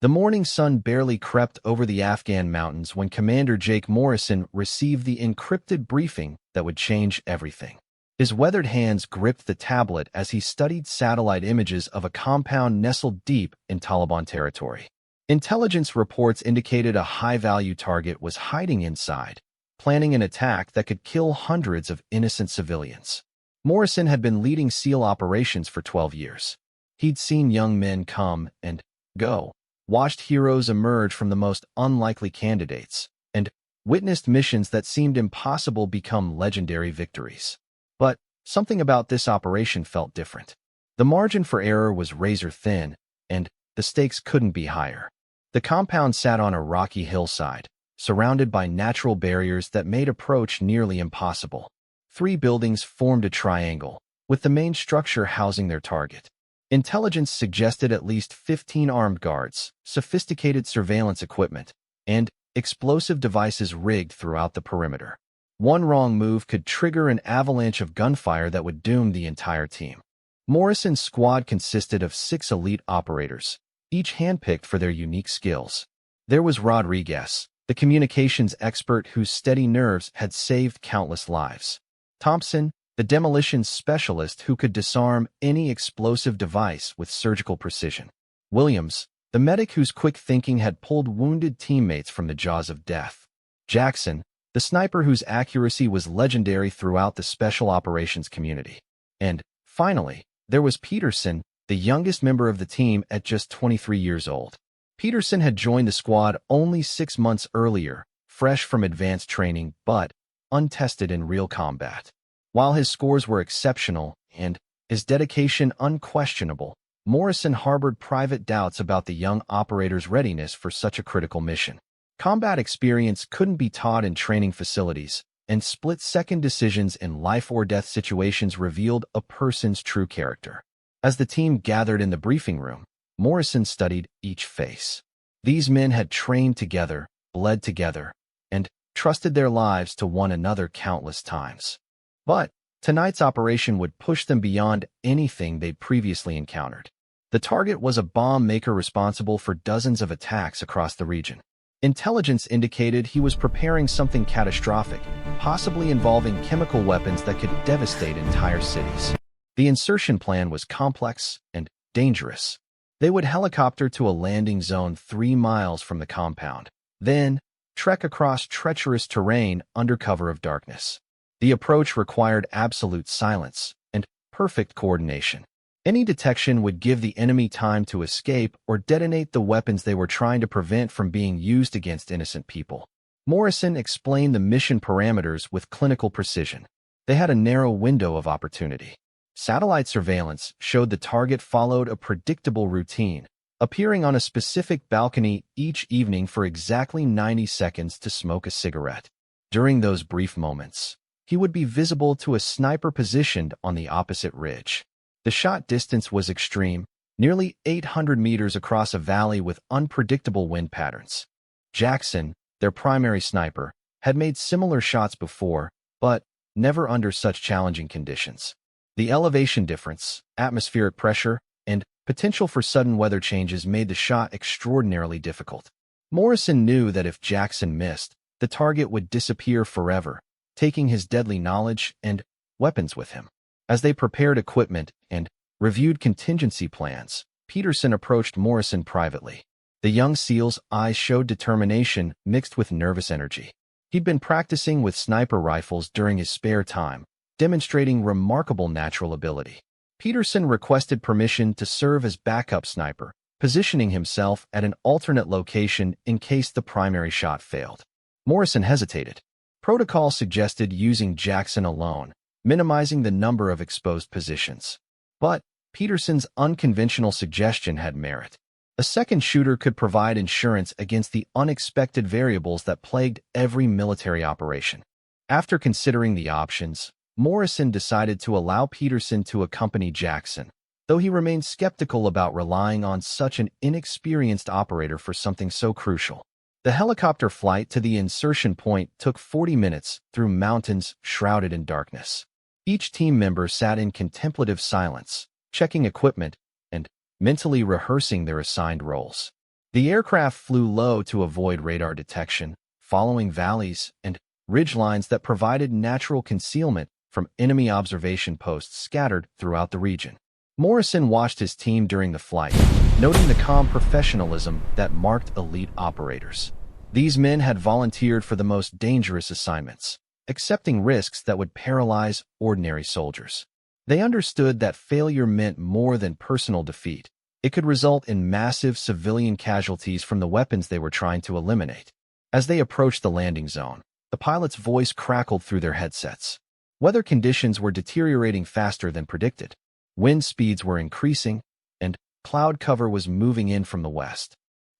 The morning sun barely crept over the Afghan mountains when Commander Jake Morrison received the encrypted briefing that would change everything. His weathered hands gripped the tablet as he studied satellite images of a compound nestled deep in Taliban territory. Intelligence reports indicated a high-value target was hiding inside, planning an attack that could kill hundreds of innocent civilians. Morrison had been leading SEAL operations for 12 years. He'd seen young men come and go, watched heroes emerge from the most unlikely candidates, and witnessed missions that seemed impossible become legendary victories. But something about this operation felt different. The margin for error was razor thin, and the stakes couldn't be higher. The compound sat on a rocky hillside, surrounded by natural barriers that made approach nearly impossible. 3 buildings formed a triangle, with the main structure housing their target. Intelligence suggested at least 15 armed guards, sophisticated surveillance equipment, and explosive devices rigged throughout the perimeter. One wrong move could trigger an avalanche of gunfire that would doom the entire team. Morrison's squad consisted of 6 elite operators, each handpicked for their unique skills. There was Rodriguez, the communications expert whose steady nerves had saved countless lives. Thompson, the demolitions specialist who could disarm any explosive device with surgical precision. Williams, the medic whose quick thinking had pulled wounded teammates from the jaws of death. Jackson, the sniper whose accuracy was legendary throughout the special operations community. And, finally, there was Peterson, the youngest member of the team at just 23 years old. Peterson had joined the squad only 6 months earlier, fresh from advanced training but untested in real combat. While his scores were exceptional and his dedication unquestionable, Morrison harbored private doubts about the young operator's readiness for such a critical mission. Combat experience couldn't be taught in training facilities, and split-second decisions in life-or-death situations revealed a person's true character. As the team gathered in the briefing room, Morrison studied each face. These men had trained together, bled together, and trusted their lives to one another countless times. But tonight's operation would push them beyond anything they'd previously encountered. The target was a bomb maker responsible for dozens of attacks across the region. Intelligence indicated he was preparing something catastrophic, possibly involving chemical weapons that could devastate entire cities. The insertion plan was complex and dangerous. They would helicopter to a landing zone 3 miles from the compound, then trek across treacherous terrain under cover of darkness. The approach required absolute silence and perfect coordination. Any detection would give the enemy time to escape or detonate the weapons they were trying to prevent from being used against innocent people. Morrison explained the mission parameters with clinical precision. They had a narrow window of opportunity. Satellite surveillance showed the target followed a predictable routine, appearing on a specific balcony each evening for exactly 90 seconds to smoke a cigarette. During those brief moments, he would be visible to a sniper positioned on the opposite ridge. The shot distance was extreme, nearly 800 meters across a valley with unpredictable wind patterns. Jackson, their primary sniper, had made similar shots before, but never under such challenging conditions. The elevation difference, atmospheric pressure, and potential for sudden weather changes made the shot extraordinarily difficult. Morrison knew that if Jackson missed, the target would disappear forever, taking his deadly knowledge and weapons with him. As they prepared equipment and reviewed contingency plans, Peterson approached Morrison privately. The young SEAL's eyes showed determination mixed with nervous energy. He'd been practicing with sniper rifles during his spare time, demonstrating remarkable natural ability. Peterson requested permission to serve as backup sniper, positioning himself at an alternate location in case the primary shot failed. Morrison hesitated. Protocol suggested using Jackson alone, minimizing the number of exposed positions. But Peterson's unconventional suggestion had merit. A second shooter could provide insurance against the unexpected variables that plagued every military operation. After considering the options, Morrison decided to allow Peterson to accompany Jackson, though he remained skeptical about relying on such an inexperienced operator for something so crucial. The helicopter flight to the insertion point took 40 minutes through mountains shrouded in darkness. Each team member sat in contemplative silence, checking equipment and mentally rehearsing their assigned roles. The aircraft flew low to avoid radar detection, following valleys and ridgelines that provided natural concealment from enemy observation posts scattered throughout the region. Morrison watched his team during the flight, noting the calm professionalism that marked elite operators. These men had volunteered for the most dangerous assignments, accepting risks that would paralyze ordinary soldiers. They understood that failure meant more than personal defeat. It could result in massive civilian casualties from the weapons they were trying to eliminate. As they approached the landing zone, the pilot's voice crackled through their headsets. Weather conditions were deteriorating faster than predicted. Wind speeds were increasing, and cloud cover was moving in from the west.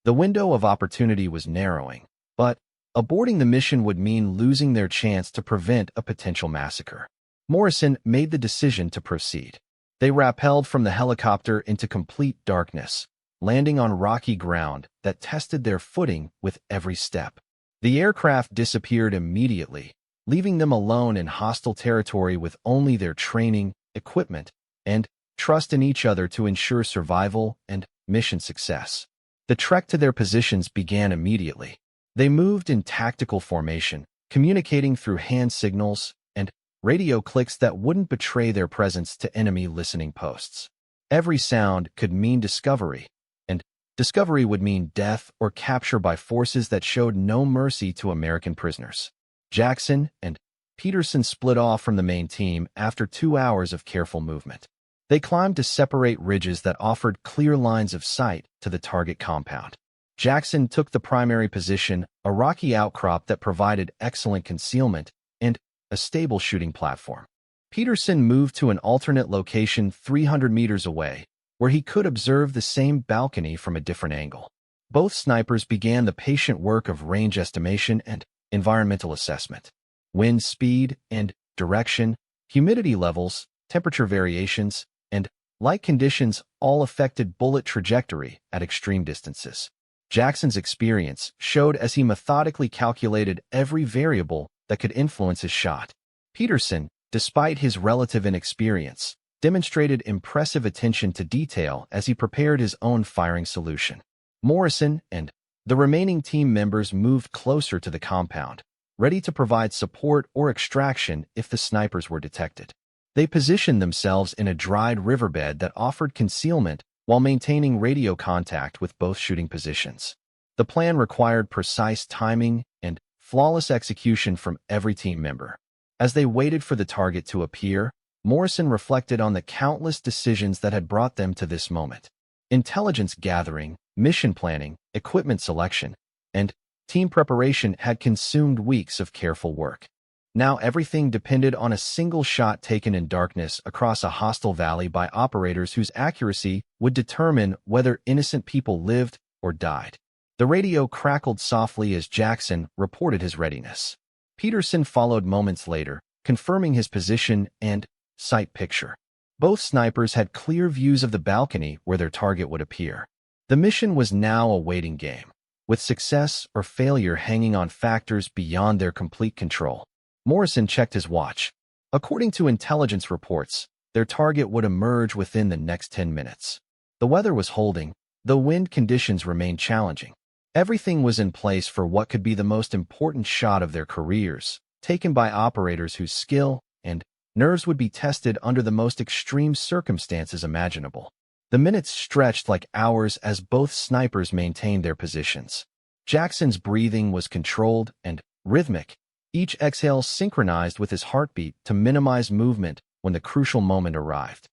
The window of opportunity was narrowing, but aborting the mission would mean losing their chance to prevent a potential massacre. Morrison made the decision to proceed. They rappelled from the helicopter into complete darkness, landing on rocky ground that tested their footing with every step. The aircraft disappeared immediately, leaving them alone in hostile territory with only their training, equipment, and trust in each other to ensure survival and mission success. The trek to their positions began immediately. They moved in tactical formation, communicating through hand signals and radio clicks that wouldn't betray their presence to enemy listening posts. Every sound could mean discovery, and discovery would mean death or capture by forces that showed no mercy to American prisoners. Jackson and Peterson split off from the main team after 2 hours of careful movement. They climbed to separate ridges that offered clear lines of sight to the target compound. Jackson took the primary position, a rocky outcrop that provided excellent concealment and a stable shooting platform. Peterson moved to an alternate location 300 meters away, where he could observe the same balcony from a different angle. Both snipers began the patient work of range estimation and environmental assessment. Wind speed and direction, humidity levels, temperature variations, and light conditions all affected bullet trajectory at extreme distances. Jackson's experience showed as he methodically calculated every variable that could influence his shot. Peterson, despite his relative inexperience, demonstrated impressive attention to detail as he prepared his own firing solution. Morrison and the remaining team members moved closer to the compound, ready to provide support or extraction if the snipers were detected. They positioned themselves in a dried riverbed that offered concealment while maintaining radio contact with both shooting positions. The plan required precise timing and flawless execution from every team member. As they waited for the target to appear, Morrison reflected on the countless decisions that had brought them to this moment. Intelligence gathering, mission planning, equipment selection, and team preparation had consumed weeks of careful work. Now everything depended on a single shot taken in darkness across a hostile valley by operators whose accuracy would determine whether innocent people lived or died. The radio crackled softly as Jackson reported his readiness. Peterson followed moments later, confirming his position and sight picture. Both snipers had clear views of the balcony where their target would appear. The mission was now a waiting game, with success or failure hanging on factors beyond their complete control. Morrison checked his watch. According to intelligence reports, their target would emerge within the next 10 minutes. The weather was holding, though wind conditions remained challenging. Everything was in place for what could be the most important shot of their careers, taken by operators whose skill and nerves would be tested under the most extreme circumstances imaginable. The minutes stretched like hours as both snipers maintained their positions. Jackson's breathing was controlled and rhythmic, each exhale synchronized with his heartbeat to minimize movement when the crucial moment arrived.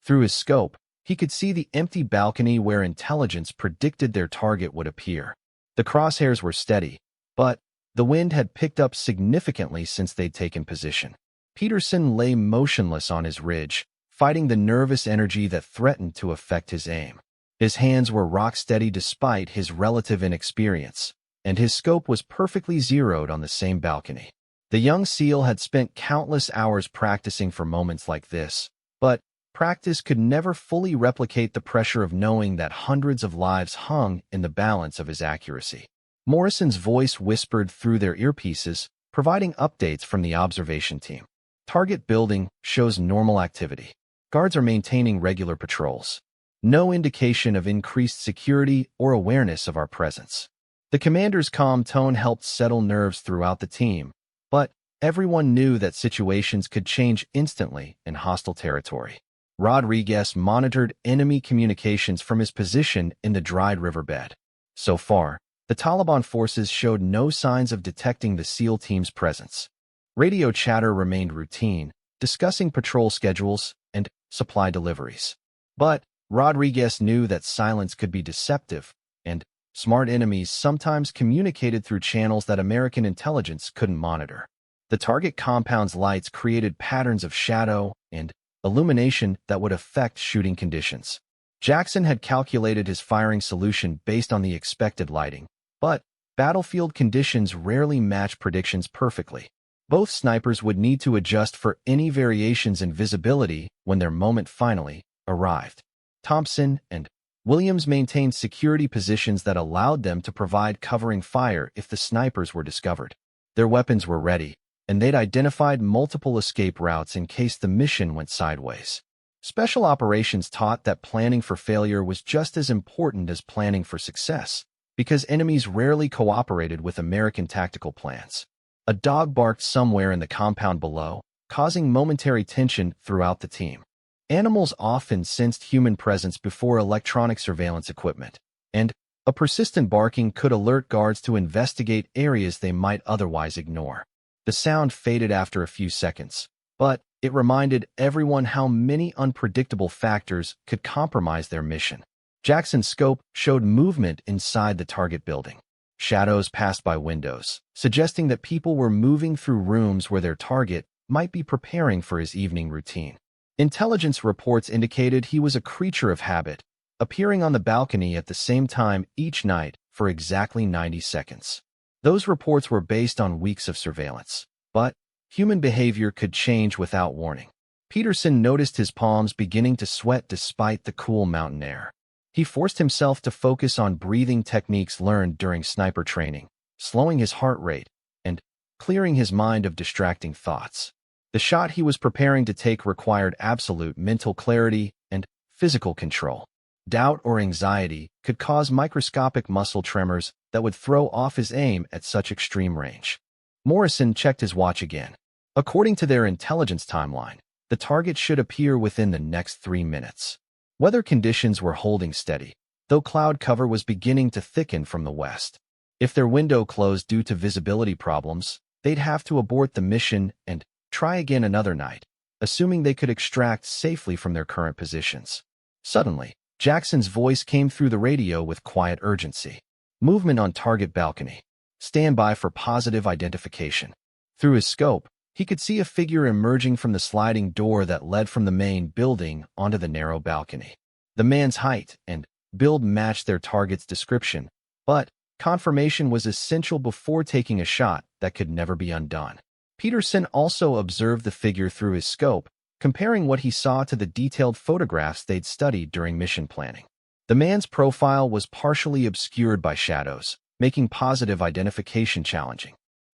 Through his scope, he could see the empty balcony where intelligence predicted their target would appear. The crosshairs were steady, but the wind had picked up significantly since they'd taken position. Peterson lay motionless on his ridge, fighting the nervous energy that threatened to affect his aim. His hands were rock-steady despite his relative inexperience, and his scope was perfectly zeroed on the same balcony. The young SEAL had spent countless hours practicing for moments like this, but practice could never fully replicate the pressure of knowing that hundreds of lives hung in the balance of his accuracy. Morrison's voice whispered through their earpieces, providing updates from the observation team. Target building shows normal activity. Guards are maintaining regular patrols. no indication of increased security or awareness of our presence. The commander's calm tone helped settle nerves throughout the team, but everyone knew that situations could change instantly in hostile territory. Rodriguez monitored enemy communications from his position in the dried riverbed. So far, the Taliban forces showed no signs of detecting the SEAL team's presence. Radio chatter remained routine, discussing patrol schedules and supply deliveries. But Rodriguez knew that silence could be deceptive, and smart enemies sometimes communicated through channels that American intelligence couldn't monitor. The target compound's lights created patterns of shadow and illumination that would affect shooting conditions. Jackson had calculated his firing solution based on the expected lighting, but battlefield conditions rarely match predictions perfectly. Both snipers would need to adjust for any variations in visibility when their moment finally arrived. Thompson and Williams maintained security positions that allowed them to provide covering fire if the snipers were discovered. Their weapons were ready, and they'd identified multiple escape routes in case the mission went sideways. Special operations taught that planning for failure was just as important as planning for success, because enemies rarely cooperated with American tactical plans. A dog barked somewhere in the compound below, causing momentary tension throughout the team. Animals often sensed human presence before electronic surveillance equipment, and a persistent barking could alert guards to investigate areas they might otherwise ignore. The sound faded after a few seconds, but it reminded everyone how many unpredictable factors could compromise their mission. Jackson's scope showed movement inside the target building. Shadows passed by windows, suggesting that people were moving through rooms where their target might be preparing for his evening routine. Intelligence reports indicated he was a creature of habit, appearing on the balcony at the same time each night for exactly 90 seconds. Those reports were based on weeks of surveillance, but human behavior could change without warning. Peterson noticed his palms beginning to sweat despite the cool mountain air. He forced himself to focus on breathing techniques learned during sniper training, slowing his heart rate and clearing his mind of distracting thoughts. The shot he was preparing to take required absolute mental clarity and physical control. Doubt or anxiety could cause microscopic muscle tremors that would throw off his aim at such extreme range. Morrison checked his watch again. According to their intelligence timeline, the target should appear within the next 3 minutes. Weather conditions were holding steady, though cloud cover was beginning to thicken from the west. If their window closed due to visibility problems, they'd have to abort the mission and try again another night, assuming they could extract safely from their current positions. Suddenly, Jackson's voice came through the radio with quiet urgency. Movement on target balcony. Stand by for positive identification. Through his scope, he could see a figure emerging from the sliding door that led from the main building onto the narrow balcony. The man's height and build matched their target's description, but confirmation was essential before taking a shot that could never be undone. Peterson also observed the figure through his scope, comparing what he saw to the detailed photographs they'd studied during mission planning. The man's profile was partially obscured by shadows, making positive identification challenging.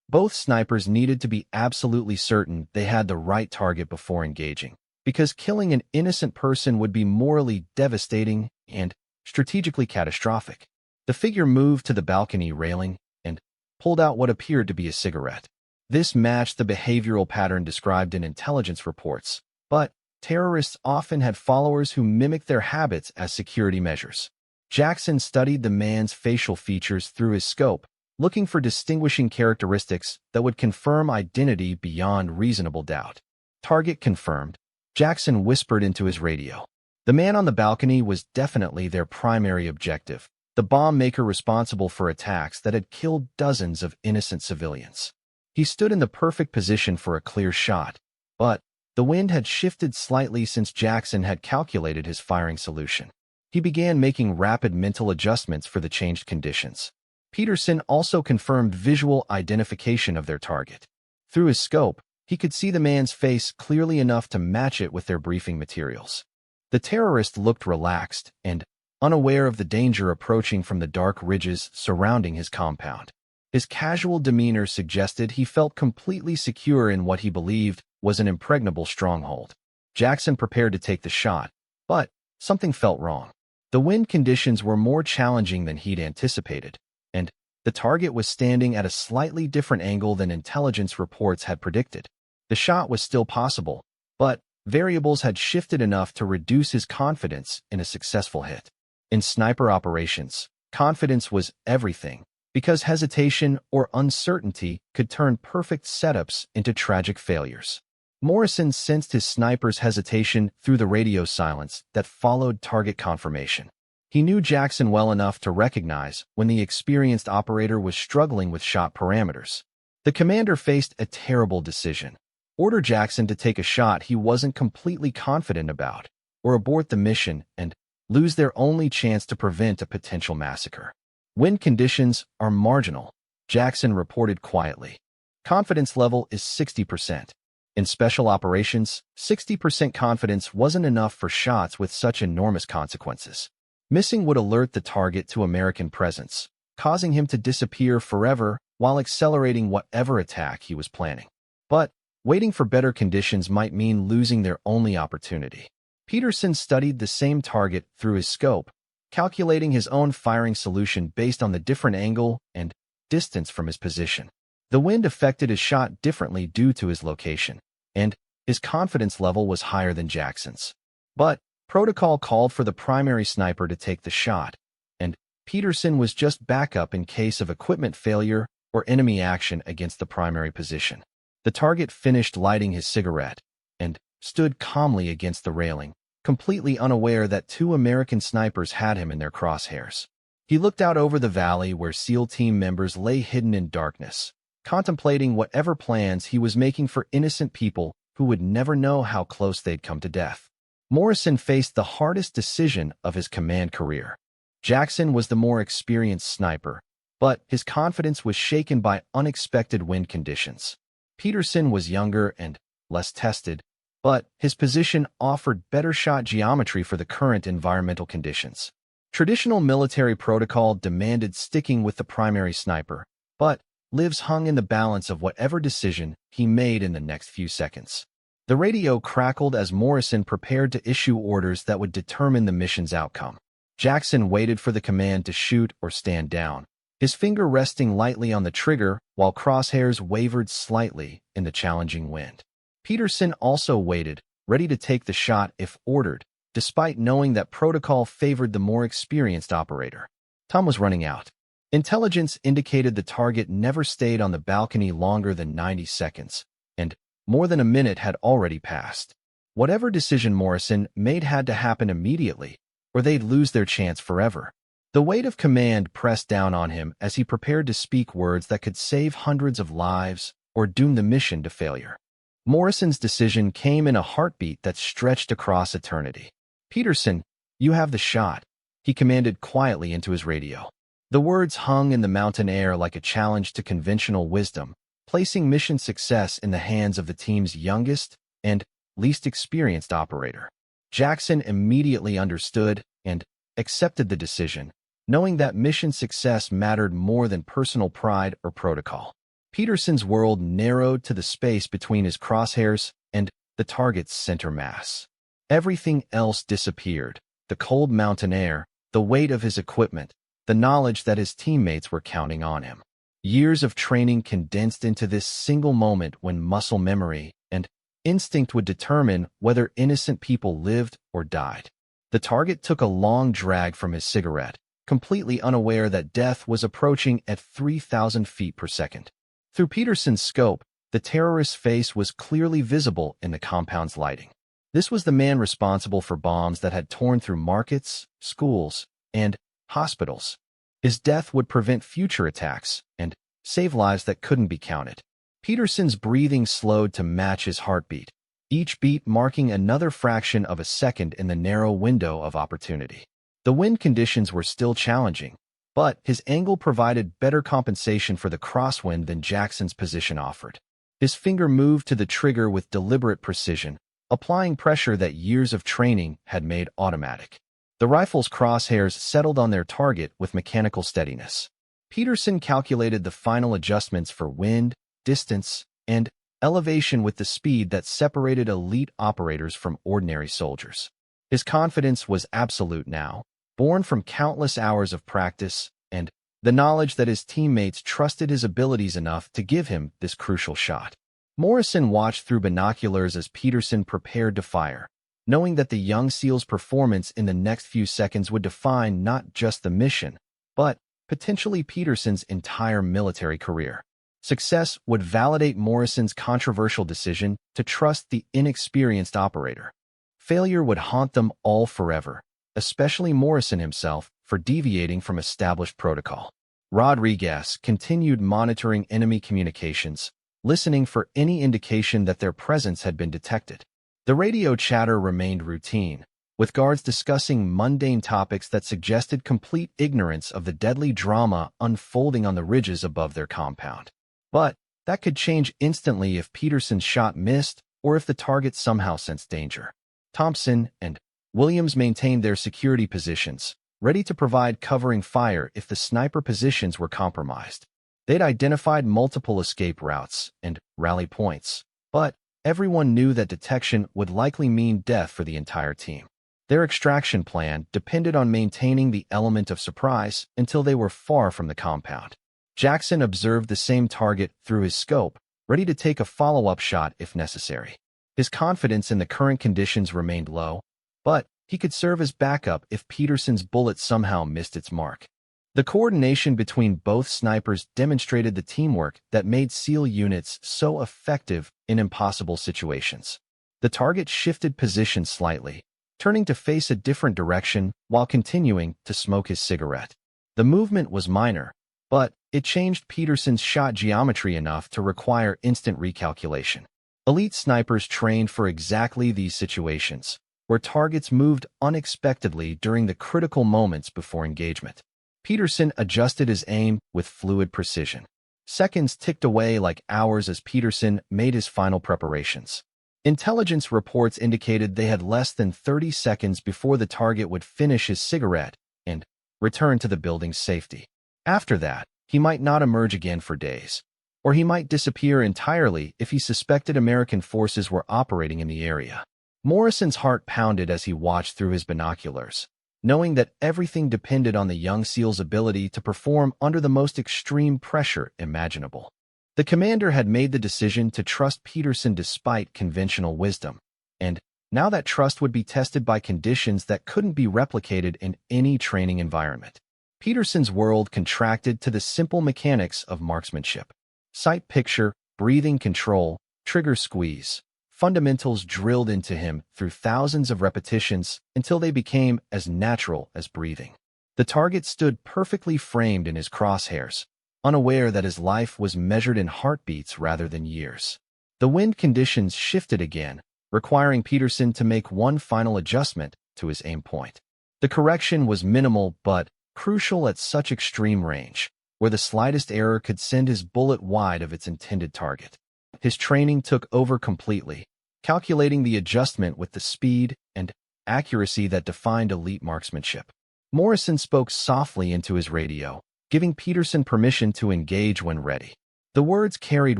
Both snipers needed to be absolutely certain they had the right target before engaging, because killing an innocent person would be morally devastating and strategically catastrophic. The figure moved to the balcony railing and pulled out what appeared to be a cigarette. This matched the behavioral pattern described in intelligence reports, but terrorists often had followers who mimicked their habits as security measures. Jackson studied the man's facial features through his scope, looking for distinguishing characteristics that would confirm identity beyond reasonable doubt. Target confirmed, Jackson whispered into his radio. The man on the balcony was definitely their primary objective, the bomb maker responsible for attacks that had killed dozens of innocent civilians. He stood in the perfect position for a clear shot, but the wind had shifted slightly since Jackson had calculated his firing solution. He began making rapid mental adjustments for the changed conditions. Peterson also confirmed visual identification of their target. Through his scope, he could see the man's face clearly enough to match it with their briefing materials. The terrorist looked relaxed and unaware of the danger approaching from the dark ridges surrounding his compound. His casual demeanor suggested he felt completely secure in what he believed was an impregnable stronghold. Jackson prepared to take the shot, but something felt wrong. The wind conditions were more challenging than he'd anticipated, and the target was standing at a slightly different angle than intelligence reports had predicted. The shot was still possible, but variables had shifted enough to reduce his confidence in a successful hit. In sniper operations, confidence was everything, because hesitation or uncertainty could turn perfect setups into tragic failures. Morrison sensed his sniper's hesitation through the radio silence that followed target confirmation. He knew Jackson well enough to recognize when the experienced operator was struggling with shot parameters. The commander faced a terrible decision. Order Jackson to take a shot he wasn't completely confident about, or abort the mission and lose their only chance to prevent a potential massacre. Wind conditions are marginal, Jackson reported quietly. Confidence level is 60%. In special operations, 60% confidence wasn't enough for shots with such enormous consequences. Missing would alert the target to American presence, causing him to disappear forever while accelerating whatever attack he was planning. But waiting for better conditions might mean losing their only opportunity. Peterson studied the same target through his scope, calculating his own firing solution based on the different angle and distance from his position. The wind affected his shot differently due to his location, and his confidence level was higher than Jackson's. But protocol called for the primary sniper to take the shot, and Peterson was just backup in case of equipment failure or enemy action against the primary position. The target finished lighting his cigarette and stood calmly against the railing, completely unaware that two American snipers had him in their crosshairs. He looked out over the valley where SEAL team members lay hidden in darkness, contemplating whatever plans he was making for innocent people who would never know how close they'd come to death. Morrison faced the hardest decision of his command career. Jackson was the more experienced sniper, but his confidence was shaken by unexpected wind conditions. Peterson was younger and less tested, but his position offered better shot geometry for the current environmental conditions. Traditional military protocol demanded sticking with the primary sniper, but lives hung in the balance of whatever decision he made in the next few seconds. The radio crackled as Morrison prepared to issue orders that would determine the mission's outcome. Jackson waited for the command to shoot or stand down, his finger resting lightly on the trigger while crosshairs wavered slightly in the challenging wind. Peterson also waited, ready to take the shot if ordered, despite knowing that protocol favored the more experienced operator. Time was running out. Intelligence indicated the target never stayed on the balcony longer than 90 seconds, and more than a minute had already passed. Whatever decision Morrison made had to happen immediately, or they'd lose their chance forever. The weight of command pressed down on him as he prepared to speak words that could save hundreds of lives or doom the mission to failure. Morrison's decision came in a heartbeat that stretched across eternity. "Peterson, you have the shot," he commanded quietly into his radio. The words hung in the mountain air like a challenge to conventional wisdom, placing mission success in the hands of the team's youngest and least experienced operator. Jackson immediately understood and accepted the decision, knowing that mission success mattered more than personal pride or protocol. Peterson's world narrowed to the space between his crosshairs and the target's center mass. Everything else disappeared: the cold mountain air, the weight of his equipment, the knowledge that his teammates were counting on him. Years of training condensed into this single moment when muscle memory and instinct would determine whether innocent people lived or died. The target took a long drag from his cigarette, completely unaware that death was approaching at 3,000 feet per second. Through Peterson's scope, the terrorist's face was clearly visible in the compound's lighting. This was the man responsible for bombs that had torn through markets, schools, and hospitals. His death would prevent future attacks and save lives that couldn't be counted. Peterson's breathing slowed to match his heartbeat, each beat marking another fraction of a second in the narrow window of opportunity. The wind conditions were still challenging, but his angle provided better compensation for the crosswind than Jackson's position offered. His finger moved to the trigger with deliberate precision, applying pressure that years of training had made automatic. The rifle's crosshairs settled on their target with mechanical steadiness. Peterson calculated the final adjustments for wind, distance, and elevation with the speed that separated elite operators from ordinary soldiers. His confidence was absolute now, born from countless hours of practice and the knowledge that his teammates trusted his abilities enough to give him this crucial shot. Morrison watched through binoculars as Peterson prepared to fire, knowing that the young SEAL's performance in the next few seconds would define not just the mission, but potentially Peterson's entire military career. Success would validate Morrison's controversial decision to trust the inexperienced operator. Failure would haunt them all forever, especially Morrison himself, for deviating from established protocol. Rodriguez continued monitoring enemy communications, listening for any indication that their presence had been detected. The radio chatter remained routine, with guards discussing mundane topics that suggested complete ignorance of the deadly drama unfolding on the ridges above their compound. But that could change instantly if Peterson's shot missed or if the target somehow sensed danger. Thompson and Williams maintained their security positions, ready to provide covering fire if the sniper positions were compromised. They'd identified multiple escape routes and rally points, but everyone knew that detection would likely mean death for the entire team. Their extraction plan depended on maintaining the element of surprise until they were far from the compound. Jackson observed the same target through his scope, ready to take a follow-up shot if necessary. His confidence in the current conditions remained low, but he could serve as backup if Peterson's bullet somehow missed its mark. The coordination between both snipers demonstrated the teamwork that made SEAL units so effective in impossible situations. The target shifted position slightly, turning to face a different direction while continuing to smoke his cigarette. The movement was minor, but it changed Peterson's shot geometry enough to require instant recalculation. Elite snipers trained for exactly these situations, where targets moved unexpectedly during the critical moments before engagement. Peterson adjusted his aim with fluid precision. Seconds ticked away like hours as Peterson made his final preparations. Intelligence reports indicated they had less than 30 seconds before the target would finish his cigarette and return to the building's safety. After that, he might not emerge again for days, or he might disappear entirely if he suspected American forces were operating in the area. Morrison's heart pounded as he watched through his binoculars, knowing that everything depended on the young SEAL's ability to perform under the most extreme pressure imaginable. The commander had made the decision to trust Peterson despite conventional wisdom, and now that trust would be tested by conditions that couldn't be replicated in any training environment. Peterson's world contracted to the simple mechanics of marksmanship. Sight picture, breathing control, trigger squeeze. Fundamentals drilled into him through thousands of repetitions until they became as natural as breathing. The target stood perfectly framed in his crosshairs, unaware that his life was measured in heartbeats rather than years. The wind conditions shifted again, requiring Peterson to make one final adjustment to his aim point. The correction was minimal but crucial at such extreme range, where the slightest error could send his bullet wide of its intended target. His training took over completely, calculating the adjustment with the speed and accuracy that defined elite marksmanship. Morrison spoke softly into his radio, giving Peterson permission to engage when ready. The words carried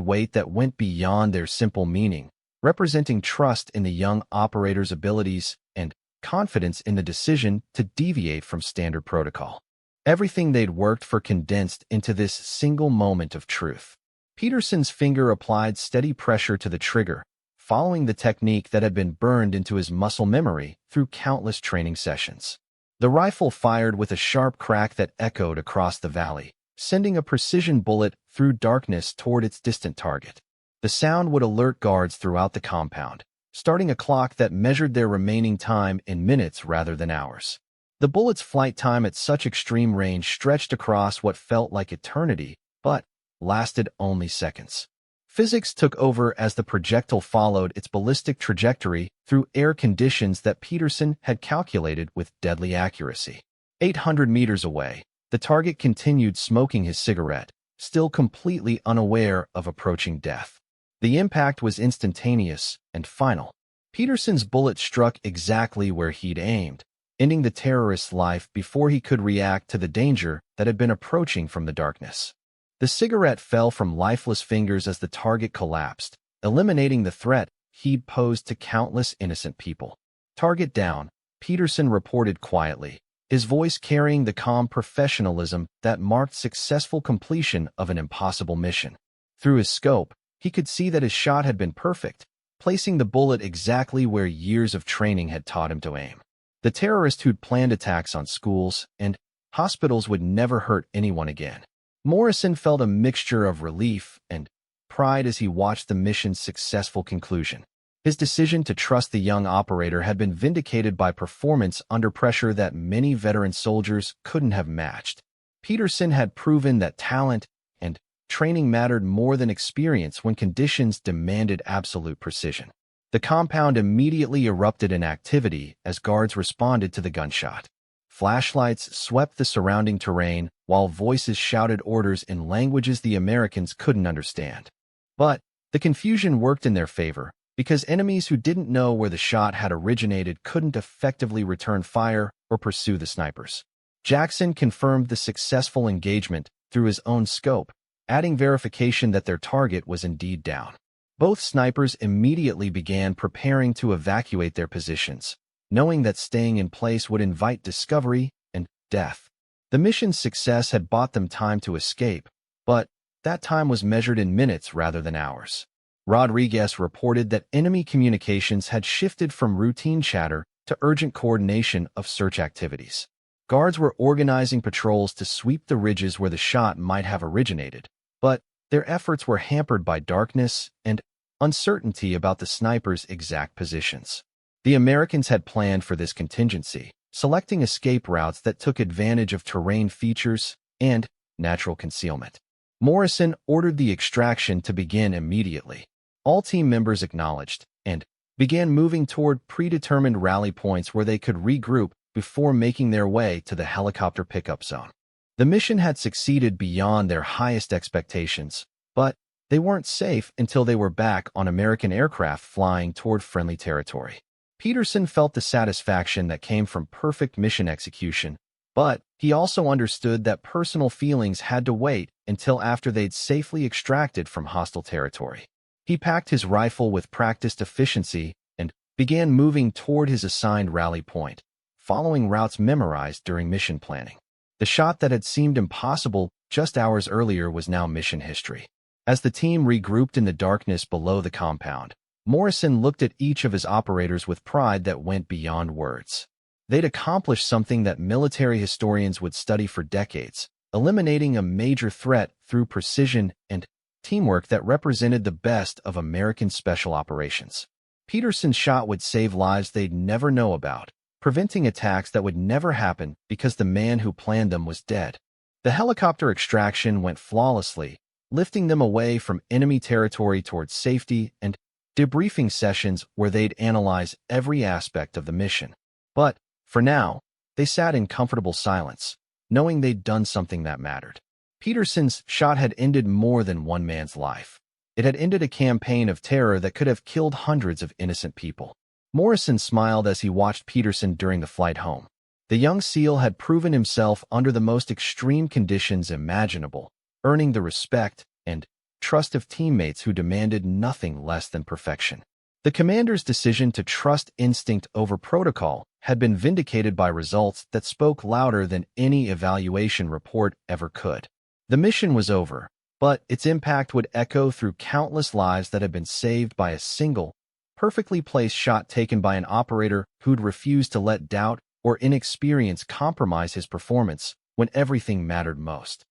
weight that went beyond their simple meaning, representing trust in the young operator's abilities and confidence in the decision to deviate from standard protocol. Everything they'd worked for condensed into this single moment of truth. Peterson's finger applied steady pressure to the trigger, following the technique that had been burned into his muscle memory through countless training sessions. The rifle fired with a sharp crack that echoed across the valley, sending a precision bullet through darkness toward its distant target. The sound would alert guards throughout the compound, starting a clock that measured their remaining time in minutes rather than hours. The bullet's flight time at such extreme range stretched across what felt like eternity, but lasted only seconds. Physics took over as the projectile followed its ballistic trajectory through air conditions that Peterson had calculated with deadly accuracy. 800 meters away, the target continued smoking his cigarette, still completely unaware of approaching death. The impact was instantaneous and final. Peterson's bullet struck exactly where he'd aimed, ending the terrorist's life before he could react to the danger that had been approaching from the darkness. The cigarette fell from lifeless fingers as the target collapsed, eliminating the threat he'd posed to countless innocent people. Target down, Peterson reported quietly, his voice carrying the calm professionalism that marked successful completion of an impossible mission. Through his scope, he could see that his shot had been perfect, placing the bullet exactly where years of training had taught him to aim. The terrorist who'd planned attacks on schools and hospitals would never hurt anyone again. Morrison felt a mixture of relief and pride as he watched the mission's successful conclusion. His decision to trust the young operator had been vindicated by performance under pressure that many veteran soldiers couldn't have matched. Peterson had proven that talent and training mattered more than experience when conditions demanded absolute precision. The compound immediately erupted in activity as guards responded to the gunshot. Flashlights swept the surrounding terrain, while voices shouted orders in languages the Americans couldn't understand. But the confusion worked in their favor, because enemies who didn't know where the shot had originated couldn't effectively return fire or pursue the snipers. Jackson confirmed the successful engagement through his own scope, adding verification that their target was indeed down. Both snipers immediately began preparing to evacuate their positions, knowing that staying in place would invite discovery and death. The mission's success had bought them time to escape, but that time was measured in minutes rather than hours. Rodriguez reported that enemy communications had shifted from routine chatter to urgent coordination of search activities. Guards were organizing patrols to sweep the ridges where the shot might have originated, but their efforts were hampered by darkness and uncertainty about the snipers' exact positions. The Americans had planned for this contingency, selecting escape routes that took advantage of terrain features and natural concealment. Morrison ordered the extraction to begin immediately. All team members acknowledged and began moving toward predetermined rally points where they could regroup before making their way to the helicopter pickup zone. The mission had succeeded beyond their highest expectations, but they weren't safe until they were back on American aircraft flying toward friendly territory. Peterson felt the satisfaction that came from perfect mission execution, but he also understood that personal feelings had to wait until after they'd safely extracted from hostile territory. He packed his rifle with practiced efficiency and began moving toward his assigned rally point, following routes memorized during mission planning. The shot that had seemed impossible just hours earlier was now mission history. As the team regrouped in the darkness below the compound, Morrison looked at each of his operators with pride that went beyond words. They'd accomplished something that military historians would study for decades, eliminating a major threat through precision and teamwork that represented the best of American special operations. Peterson's shot would save lives they'd never know about, preventing attacks that would never happen because the man who planned them was dead. The helicopter extraction went flawlessly, lifting them away from enemy territory towards safety and debriefing sessions where they'd analyze every aspect of the mission. But, for now, they sat in comfortable silence, knowing they'd done something that mattered. Peterson's shot had ended more than one man's life. It had ended a campaign of terror that could have killed hundreds of innocent people. Morrison smiled as he watched Peterson during the flight home. The young SEAL had proven himself under the most extreme conditions imaginable, earning the respect and trust of teammates who demanded nothing less than perfection. The commander's decision to trust instinct over protocol had been vindicated by results that spoke louder than any evaluation report ever could. The mission was over, but its impact would echo through countless lives that had been saved by a single, perfectly placed shot taken by an operator who'd refused to let doubt or inexperience compromise his performance when everything mattered most.